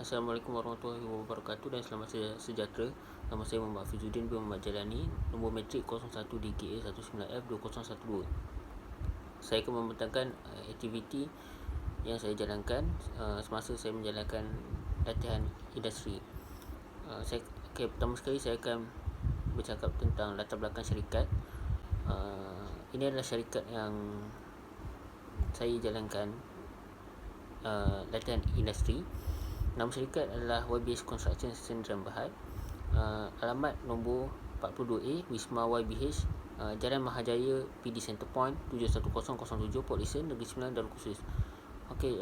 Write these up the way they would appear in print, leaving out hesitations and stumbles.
Assalamualaikum warahmatullahi wabarakatuh dan selamat sejahtera. Nama saya Muhammad Fizuddin bin Muhammad Jalani, nombor matrik 01 DKA 19F 2012. Saya akan membentangkan aktiviti yang saya jalankan semasa saya menjalankan latihan industri. Pertama sekali saya akan bercakap tentang latar belakang syarikat. Ini adalah syarikat yang saya jalankan latihan industri. Nama syarikat adalah YBH Construction Sdn Bhd. Alamat nombor 42A Wisma YBH, Jalan Mahajaya PD Centrepoint 71007 Port Dickson, Negeri Sembilan, Darul Khusus.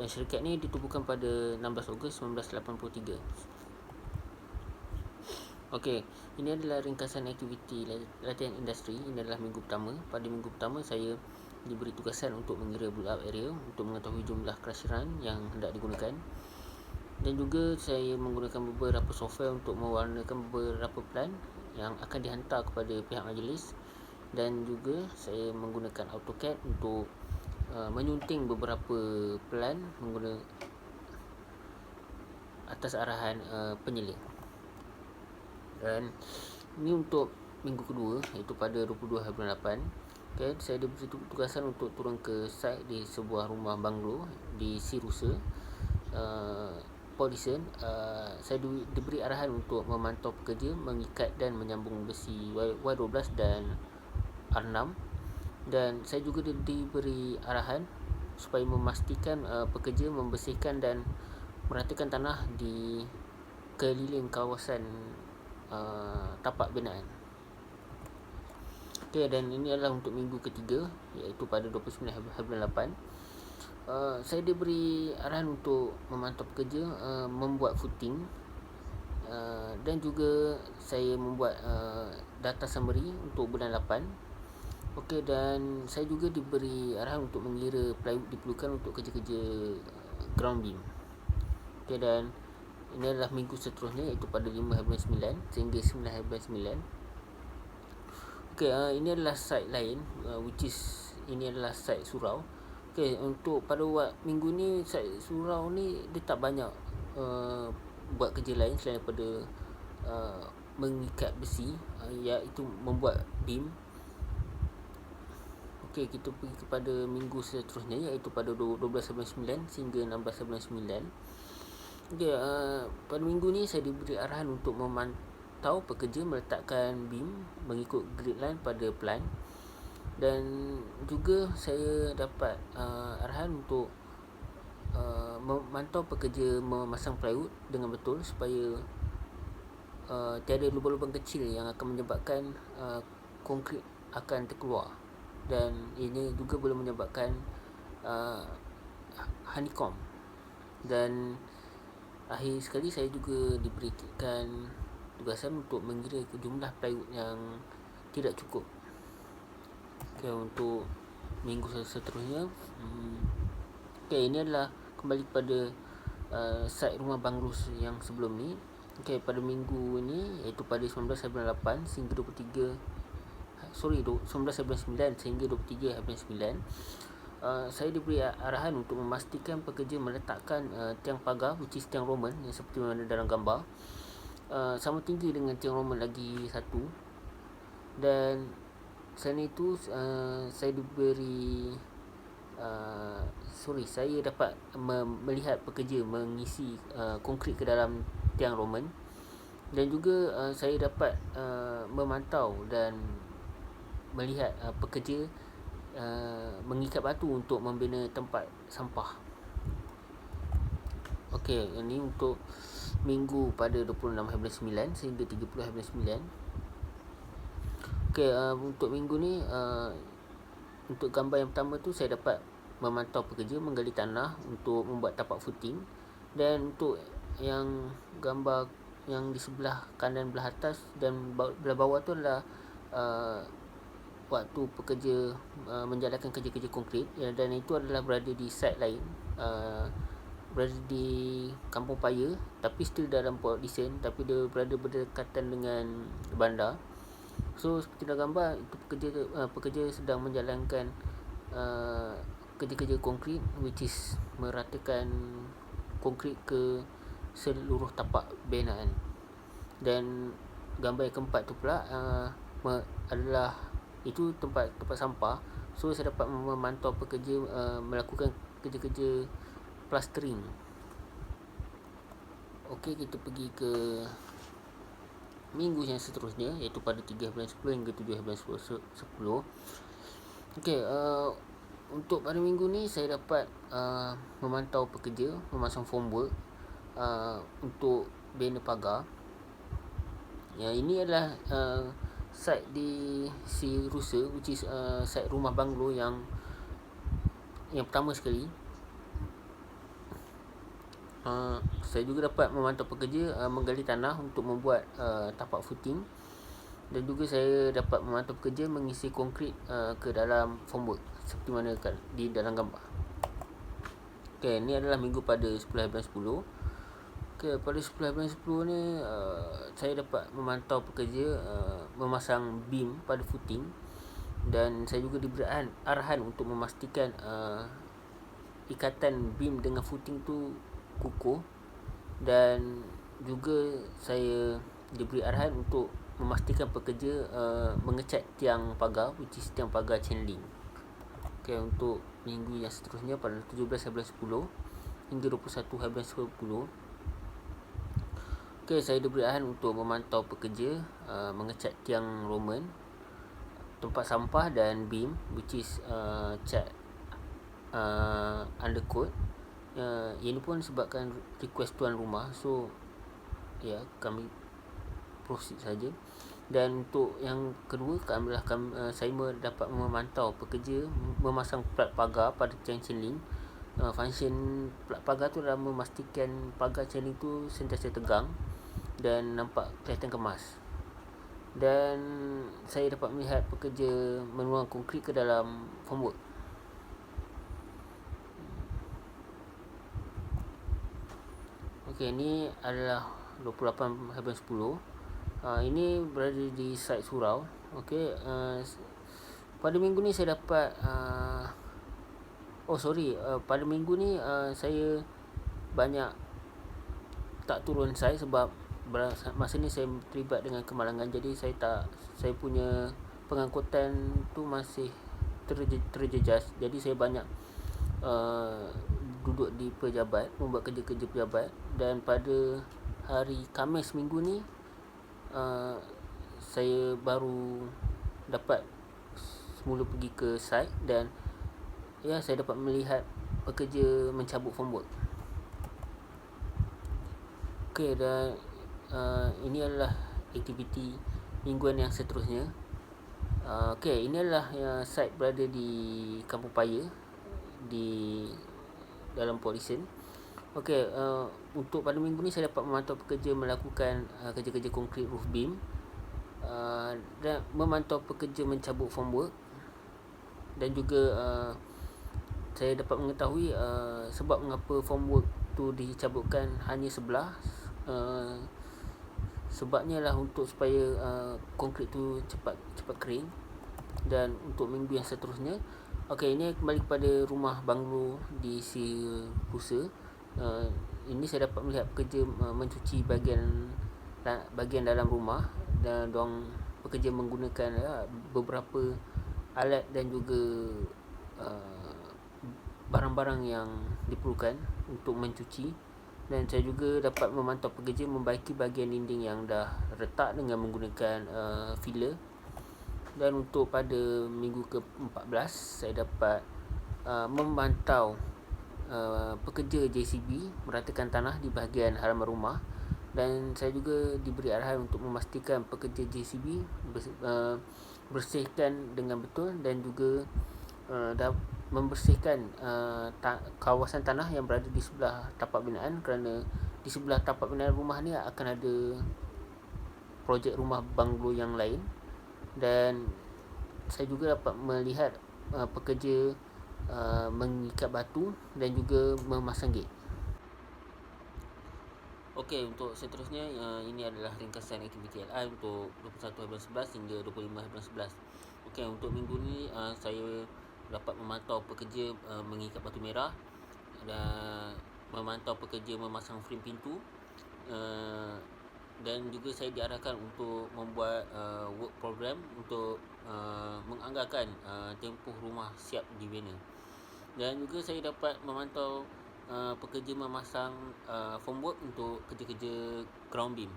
Syarikat ni ditubuhkan pada 16 Ogos 1983. Ini adalah ringkasan aktiviti latihan industri. Ini adalah minggu pertama. Pada minggu pertama saya diberi tugasan untuk mengira build-up area untuk mengetahui jumlah krasiran yang hendak digunakan, dan juga saya menggunakan beberapa software untuk mewarnakan beberapa plan yang akan dihantar kepada pihak majlis, dan juga saya menggunakan AutoCAD untuk menyunting beberapa plan menggunakan atas arahan penyelia. Dan ini untuk minggu kedua, iaitu pada 22/8. Saya diberi tugasan untuk turun ke site di sebuah rumah banglo di Sirusa, Port Dickson. Saya diberi arahan untuk memantau pekerja mengikat dan menyambung besi Y12 dan R6, dan saya juga diberi arahan supaya memastikan pekerja membersihkan dan meratakan tanah di keliling kawasan tapak binaan. Dan ini adalah untuk minggu ketiga, iaitu pada 29/8. Saya diberi arahan untuk memantau pekerja membuat footing, dan juga saya membuat data summary untuk bulan 8. Dan saya juga diberi arahan untuk mengira plywood diperlukan untuk kerja-kerja ground beam. Dan ini adalah minggu seterusnya, iaitu pada 5/9 sehingga 9/9. Ini adalah site lain, ini adalah site surau. Untuk pada minggu ni, site surau ni dia tak banyak buat kerja lain selain daripada mengikat besi, iaitu membuat beam. Kita pergi kepada minggu seterusnya, iaitu pada 12/9 sehingga 16/9. Pada minggu ni saya diberi arahan untuk memantau pekerja meletakkan beam mengikut grid line pada plan, dan juga saya dapat arahan untuk memantau pekerja memasang plywood dengan betul supaya tiada lubang-lubang kecil yang akan menyebabkan konkrit akan terkeluar, dan ini juga boleh menyebabkan honeycomb. Dan akhir sekali saya juga diberikan tugasan untuk mengira jumlah plywood yang tidak cukup. Untuk minggu seterusnya, ini adalah kembali pada site rumah banglos yang sebelum ni. Pada minggu ni, iaitu pada 19/8 sehingga 19/9 sehingga 23/9, saya diberi arahan untuk memastikan pekerja meletakkan tiang pagar, which is tiang Roman yang seperti mana dalam gambar, sama tinggi dengan tiang Roman lagi satu. Dan selain itu saya diberi saya dapat melihat pekerja mengisi konkrit ke dalam tiang Roman, dan juga saya dapat memantau dan melihat pekerja mengikat batu untuk membina tempat sampah. Ini untuk minggu pada 26/9 sehingga 30/9. Untuk minggu ni, untuk gambar yang pertama tu saya dapat memantau pekerja menggali tanah untuk membuat tapak footing, dan untuk yang gambar yang di sebelah kanan belah atas dan belah bawah tu adalah waktu pekerja menjalankan kerja-kerja konkrit, dan itu adalah berada di site lain, berada di Kampung Paya tapi still dalam Port Dickson, tapi dia berada berdekatan dengan bandar. Seperti dalam gambar itu, pekerja sedang menjalankan kerja-kerja konkrit, which is meratakan konkrit ke seluruh tapak binaan. Dan gambar yang keempat tu pula adalah itu tempat sampah. So saya dapat memantau pekerja melakukan kerja-kerja plastering. Okey, kita pergi ke minggu yang seterusnya, iaitu pada 13/10 hingga 17/10. Okey, untuk pada minggu ni saya dapat memantau pekerja memasang formwork untuk banner pagar. Ya, ini adalah site di si Rusa, which is site rumah banglo yang pertama sekali. Saya juga dapat memantau pekerja menggali tanah untuk membuat tapak footing, dan juga saya dapat memantau pekerja mengisi konkrit ke dalam formwork seperti mana di dalam gambar. Okey, ini adalah minggu pada 11/10. Okey, pada 11/10 ni saya dapat memantau pekerja memasang beam pada footing, dan saya juga diberi arahan untuk memastikan ikatan beam dengan footing tu kukuh, dan juga saya diberi arahan untuk memastikan pekerja mengecat tiang pagar, which is tiang pagar chain link. Okey, untuk minggu yang seterusnya pada 17/10 hingga 21/10. Okey, saya diberi arahan untuk memantau pekerja mengecat tiang Roman, tempat sampah dan beam, which is cat undercoat. Ini pun sebabkan request tuan rumah, so ya, kami proceed saja. Dan untuk yang kedua adalah saya dapat memantau pekerja memasang plat pagar pada tiang chain link. Function plat pagar tu adalah memastikan pagar chain link tu sentiasa tegang dan nampak kelihatan kemas. Dan saya dapat melihat pekerja menuang konkrit ke dalam formwork. Okey, ini adalah 28/10. Ini berada di site surau. Okey, pada minggu ni saya dapat pada minggu ni saya banyak tak turun site sebab masa ni saya terlibat dengan kemalangan. Jadi saya punya pengangkutan tu masih terjejas. Jadi saya banyak duduk di pejabat, membuat kerja-kerja pejabat. Dan pada hari Khamis minggu ni saya baru dapat semula pergi ke site, dan ya, saya dapat melihat pekerja mencabut formwork. Okey, dan ini adalah aktiviti mingguan yang seterusnya. Okey, ini adalah site berada di Kampung Paya di dalam Port Dickson. Okey, untuk pada minggu ni saya dapat memantau pekerja melakukan kerja-kerja konkrit roof beam, dan memantau pekerja mencabut formwork, dan juga saya dapat mengetahui sebab mengapa formwork tu dicabutkan hanya sebelah. Sebabnya lah supaya konkrit tu cepat kering. Dan untuk minggu yang seterusnya, okey, ini kembali kepada rumah banglo di si Rusa. Ini saya dapat melihat pekerja mencuci bahagian dalam rumah, dan diorang pekerja menggunakan beberapa alat dan juga barang-barang yang diperlukan untuk mencuci. Dan saya juga dapat memantau pekerja membaiki bahagian dinding yang dah retak dengan menggunakan filler. Dan untuk pada minggu ke-14 saya dapat memantau pekerja JCB meratakan tanah di bahagian halaman rumah. Dan saya juga diberi arahan untuk memastikan pekerja JCB bersihkan dengan betul, dan juga membersihkan kawasan tanah yang berada di sebelah tapak binaan, kerana di sebelah tapak binaan rumah ni akan ada projek rumah banglo yang lain. Dan saya juga dapat melihat pekerja mengikat batu dan juga memasang gate. Okey, untuk seterusnya ini adalah ringkasan aktiviti LI untuk 21/11 hingga 25/11. Okey, untuk minggu ni saya dapat memantau pekerja mengikat batu merah, dan memantau pekerja memasang frame pintu, dan juga saya diarahkan untuk membuat work program untuk menganggarkan tempoh rumah siap dibina. Dan juga saya dapat memantau pekerja memasang formwork untuk kerja-kerja ground beam.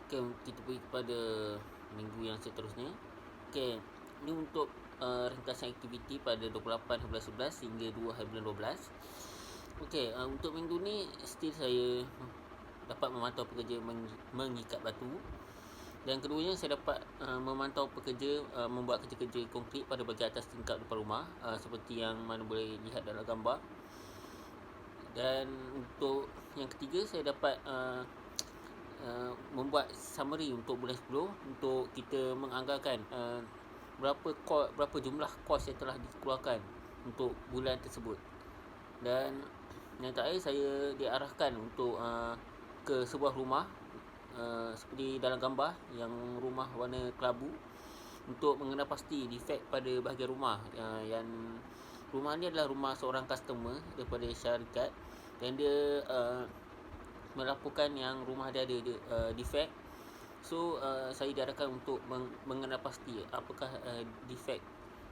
Okay, kita pergi kepada minggu yang seterusnya. Okay, ini untuk ringkasan aktiviti pada 28 hari bulan 11 hingga 2 hari bulan 12. Okay, untuk minggu ni still saya dapat memantau pekerja mengikat batu. Dan keduanya saya dapat memantau pekerja membuat kerja-kerja konkrit pada bahagian atas tingkap depan rumah, seperti yang mana boleh lihat dalam gambar. Dan untuk yang ketiga saya dapat membuat summary untuk bulan 10 untuk kita menganggarkan berapa jumlah kos yang telah dikeluarkan untuk bulan tersebut. Dan yang terakhir saya diarahkan untuk ke sebuah rumah seperti dalam gambar yang rumah warna kelabu, untuk mengenal pasti defect pada bahagian rumah. Yang rumah ni adalah rumah seorang customer daripada syarikat, dan dia melaporkan yang rumah dia ada defect. So saya diarahkan untuk mengenal pasti apakah defect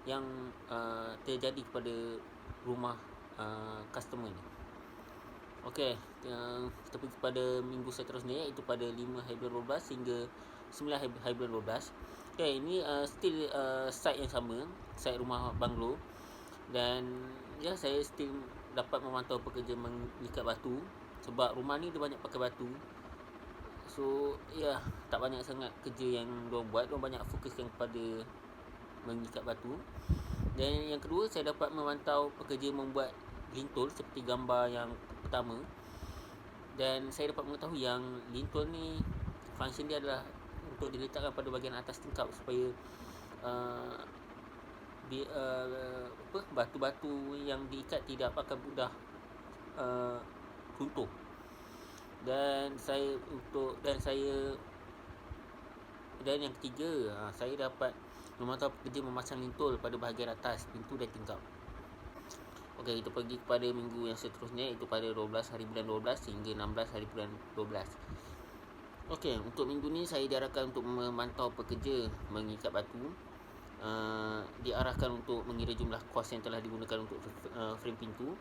yang terjadi kepada rumah customer ni. Okey, kita pergi kepada minggu seterusnya, iaitu pada 5 hari bulan 12 hingga 9 hari bulan 12. Okey, ini still site yang sama, site rumah banglo. Dan ya, saya still dapat memantau pekerja mengikat batu, sebab rumah ni dia banyak pakai batu. So ya, tak banyak sangat kerja yang diorang buat, diorang banyak fokuskan kepada mengikat batu. Dan yang kedua, saya dapat memantau pekerja membuat lintul seperti gambar yang pertama. Dan saya dapat mengetahui yang lintul ni function dia adalah untuk diletakkan pada bahagian atas tingkap supaya batu-batu yang diikat tidak akan mudah runtuh. Dan yang ketiga, saya dapat memantau pekerja memasang lintul pada bahagian atas pintu dan tingkap. Okey, kita pergi kepada minggu yang seterusnya, iaitu pada 12 hari bulan 12 hingga 16 hari bulan 12. Okey, untuk minggu ni saya diarahkan untuk memantau pekerja mengikat batu. Diarahkan untuk mengira jumlah kos yang telah digunakan untuk frame pintu.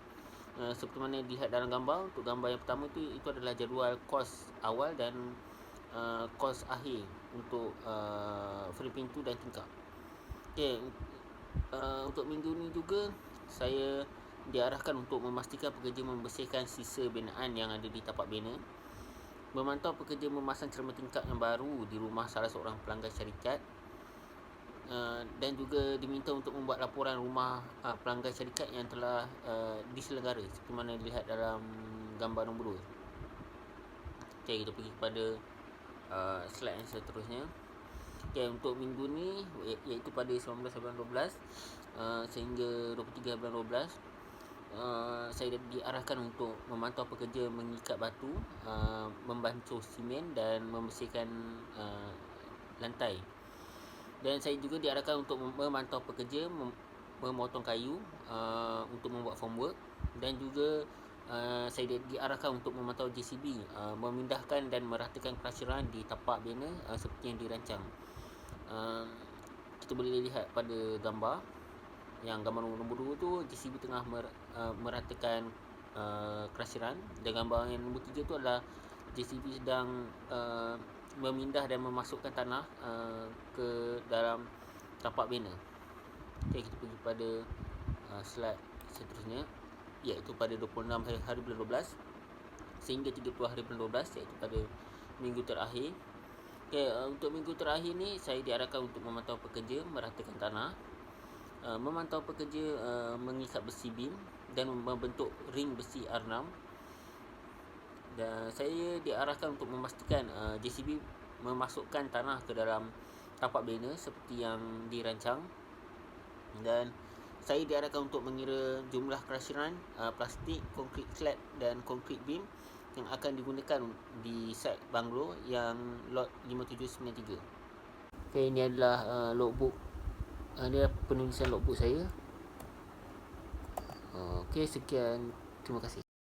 Seperti mana dilihat dalam gambar, untuk gambar yang pertama itu adalah jadual kos awal dan kos akhir untuk frame pintu dan tingkap. Okey, untuk minggu ni juga saya diarahkan untuk memastikan pekerja membersihkan sisa binaan yang ada di tapak bina, memantau pekerja memasang cermin tingkap yang baru di rumah salah seorang pelanggan syarikat, dan juga diminta untuk membuat laporan rumah pelanggan syarikat yang telah diselenggara, seperti mana dilihat dalam gambar nombor 2. Okay, kita pergi kepada slide yang seterusnya. Okay, untuk minggu ni iaitu pada 19 bulan 12 sehingga 23 bulan 12, saya diarahkan untuk memantau pekerja mengikat batu, membancuh simen dan membersihkan lantai. Dan saya juga diarahkan untuk memantau pekerja memotong kayu untuk membuat formwork. Dan juga saya diarahkan untuk memantau JCB memindahkan dan meratakan pelasiran di tapak bina seperti yang dirancang. Kita boleh lihat pada gambar, yang gambar nombor 2 tu JCB tengah meratakan kelasiran, dan gambar yang nombor 3 tu adalah JCB sedang memindah dan memasukkan tanah ke dalam tapak bina. Okey, kita pergi pada slide seterusnya, iaitu pada 26 hari bulan 12 sehingga 30 hari bulan 12, iaitu pada minggu terakhir. Okey, untuk minggu terakhir ni saya diarahkan untuk memantau pekerja meratakan tanah, memantau pekerja mengikat besi beam dan membentuk ring besi R6. Dan saya diarahkan untuk memastikan JCB memasukkan tanah ke dalam tapak bina seperti yang dirancang. Dan saya diarahkan untuk mengira jumlah kelasiran plastik, konkrit slab dan konkrit beam yang akan digunakan di site banglo yang lot 5793. Okay, ini adalah logbook. Ini adalah penulisan logbook saya. Okey, sekian. Terima kasih.